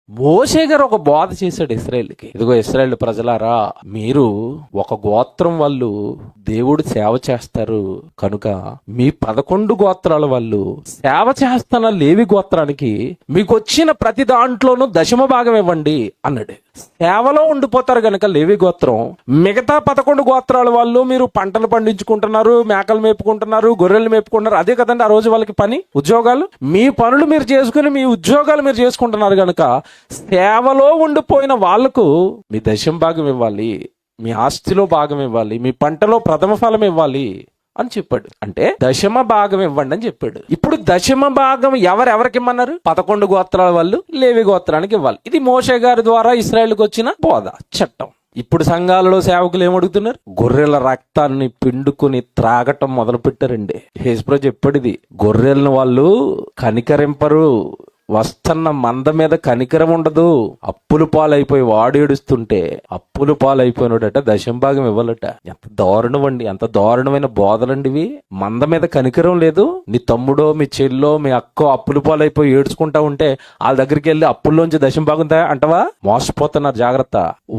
మోషే గారు ఒక బోధ చేశాడు ఇశ్రాయేలుకి. ఇదిగో ఇశ్రాయేలు ప్రజలారా, మీరు ఒక గోత్రం వాళ్ళు దేవుడు సేవ చేస్తారు కనుక మీ 11 గోత్రాల వాళ్ళు సేవ చేస్తున్న లేవి గోత్రానికి మీకు వచ్చిన ప్రతి దాంట్లోనూ దశమ భాగం ఇవ్వండి అన్నాడు. సేవలో ఉండిపోతారు గనక లేవి గోత్రం, మిగతా 11 గోత్రాల వాళ్ళు మీరు పంటలు పండించుకుంటున్నారు, మేకలు మేపుకుంటున్నారు, గొర్రెలు మేపుకుంటున్నారు, అదే కదండి ఆ రోజు వాళ్ళకి పని, ఉద్యోగాలు. మీ పనులు మీరు చేసుకుని మీ ఉద్యోగాలు మీరు చేసుకుంటున్నారు గనక సేవలో ఉండిపోయిన వాళ్లకు మీ దశమ భాగం ఇవ్వాలి, మీ ఆస్తిలో భాగం ఇవ్వాలి, మీ పంటలో ప్రథమ ఫలం ఇవ్వాలి అని చెప్పాడు. అంటే దశమ భాగం ఇవ్వండి అని చెప్పాడు. ఇప్పుడు దశమ భాగం ఎవరెవరికి ఇమ్మన్నారు? 11 గోత్రాల వాళ్ళు లేవి గోత్రానికి ఇవ్వాలి. ఇది మోషే గారి ద్వారా ఇశ్రాయేలుకి వచ్చిన బోధ, చట్టం. ఇప్పుడు సంఘాలలో సేవకులు ఏమడుగుతున్నారు? గొర్రెల రక్తాన్ని పిండుకుని త్రాగటం మొదలు పెట్టారండి. యేసుప్రభు చెప్పాడు, ఇది గొర్రెలను వాళ్ళు కనికరింపరు, వస్తున్న మంద మీద కనికరం ఉండదు. అప్పులు పాలైపోయి వాడు ఏడుస్తుంటే అప్పులు పాలైపోయినాడట దశమ భాగం ఇవ్వాలట. ఎంత దారుణం అండి, ఎంత దారుణమైన బోధలండి ఇవి. మంద మీద కనికరం లేదు. నీ తమ్ముడో మీ చెల్లో మీ అక్కో అప్పులు పాలైపోయి ఏడ్చుకుంటా ఉంటే వాళ్ళ దగ్గరికి వెళ్ళి అప్పుల్లోంచి దశమ భాగం అంటవా? మోసపోతున్నారు, జాగ్రత్త.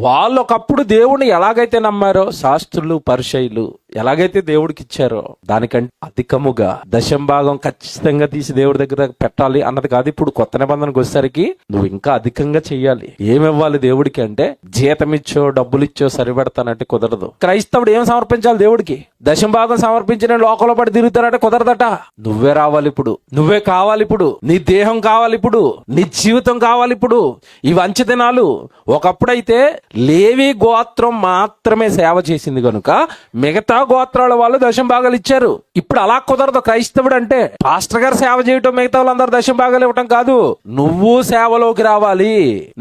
వాళ్ళు ఒకప్పుడు దేవుడిని ఎలాగైతే నమ్మారో, శాస్త్రులు పరిసయ్యులు ఎలాగైతే దేవుడికి ఇచ్చారో దానికంటే అధికముగా దశమ భాగం ఖచ్చితంగా తీసి దేవుడి దగ్గర పెట్టాలి అన్నది కాదు. ఇప్పుడు కొత్త నిబంధనకు వచ్చేసరికి నువ్వు ఇంకా అధికంగా చెయ్యాలి. ఏమివ్వాలి దేవుడికి అంటే, జీతం ఇచ్చో డబ్బులు ఇచ్చో సరిపెడతానంటే కుదరదు. క్రైస్తవుడు ఏం సమర్పించాలి దేవుడికి? దశమ భాగం సమర్పించిన లోకంలో పడి తిరుగుతానంటే కుదరదట. నువ్వే రావాలి ఇప్పుడు, నువ్వే కావాలి ఇప్పుడు, నీ దేహం కావాలి ఇప్పుడు, నీ జీవితం కావాలి ఇప్పుడు. ఈ వంచ దినాలు ఒకప్పుడైతే లేవి గోత్రం మాత్రమే సేవ చేసింది కనుక మిగతా గోత్రాల వాళ్ళు దశమ భాగాలు ఇచ్చారు. ఇప్పుడు అలా కుదరదు. క్రైస్తవుడు అంటే పాస్టర్ గారు సేవ చేయటం, మిగతా వాళ్ళందరూ దశమ భాగాలు ఇవ్వటం కాదు. నువ్వు సేవలోకి రావాలి,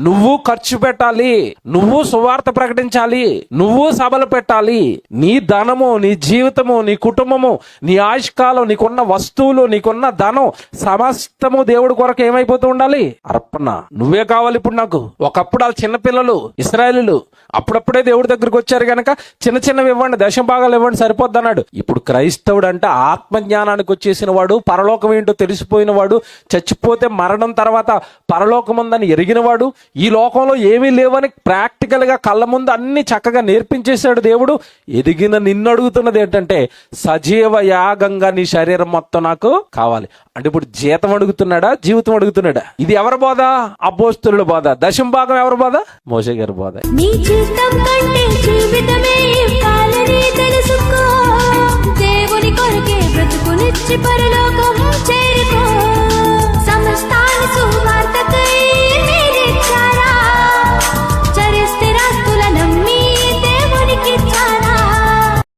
నువ్వు ఖర్చు పెట్టాలి, నువ్వు సువార్త ప్రకటించాలి, నువ్వు సభలు పెట్టాలి. నీ ధనము, నీ జీవితము, నీ కుటుంబము, నీ ఆయుష్కాలం, నీకున్న వస్తువులు, నీకున్న ధనం సమస్తము దేవుడి కొరకు ఏమైపోతూ ఉండాలి? అర్పణ. నువ్వే కావాలి ఇప్పుడు నాకు. ఒకప్పుడు వాళ్ళు చిన్నపిల్లలు ఇశ్రాయేలీయులు అప్పుడప్పుడే దేవుడి దగ్గరికి వచ్చారు గనక చిన్న చిన్నవి ఇవ్వండి, దశమ భాగాలు ఇవ్వండి, సరిపోద్ది అన్నాడు. ఇప్పుడు క్రైస్తవుడు అంటే ఆత్మజ్ఞానానికి వచ్చేసిన వాడు, పరలోకం ఏంటో తెలిసిపోయిన వాడు, చచ్చిపోతే మరణం తర్వాత పరలోకం ఉందని ఎరిగిన వాడు, ఈ లోకంలో ఏమీ లేవని ప్రాక్టికల్ గా కళ్ళ ముందు అన్ని చక్కగా నేర్పించేశాడు దేవుడు. ఎదిగిన నిన్ను అడుగుతున్నది ఏంటంటే, సజీవ యాగంగా నీ శరీరం మొత్తం నాకు కావాలి అంటే ఇప్పుడు జీతం అడుగుతున్నాడా, జీవితం అడుగుతున్నాడా? ఇది ఎవరి బోధ? అపోస్తలుల బోధ. దశమ భాగం ఎవరి బోధ? మోషే గారి బోధ. దేవుని కొరకే బ్రతుకునిచ్చి పరలోకం చేరుకో. సమస్తాన్ని సువార్తకై మీరిచ్చా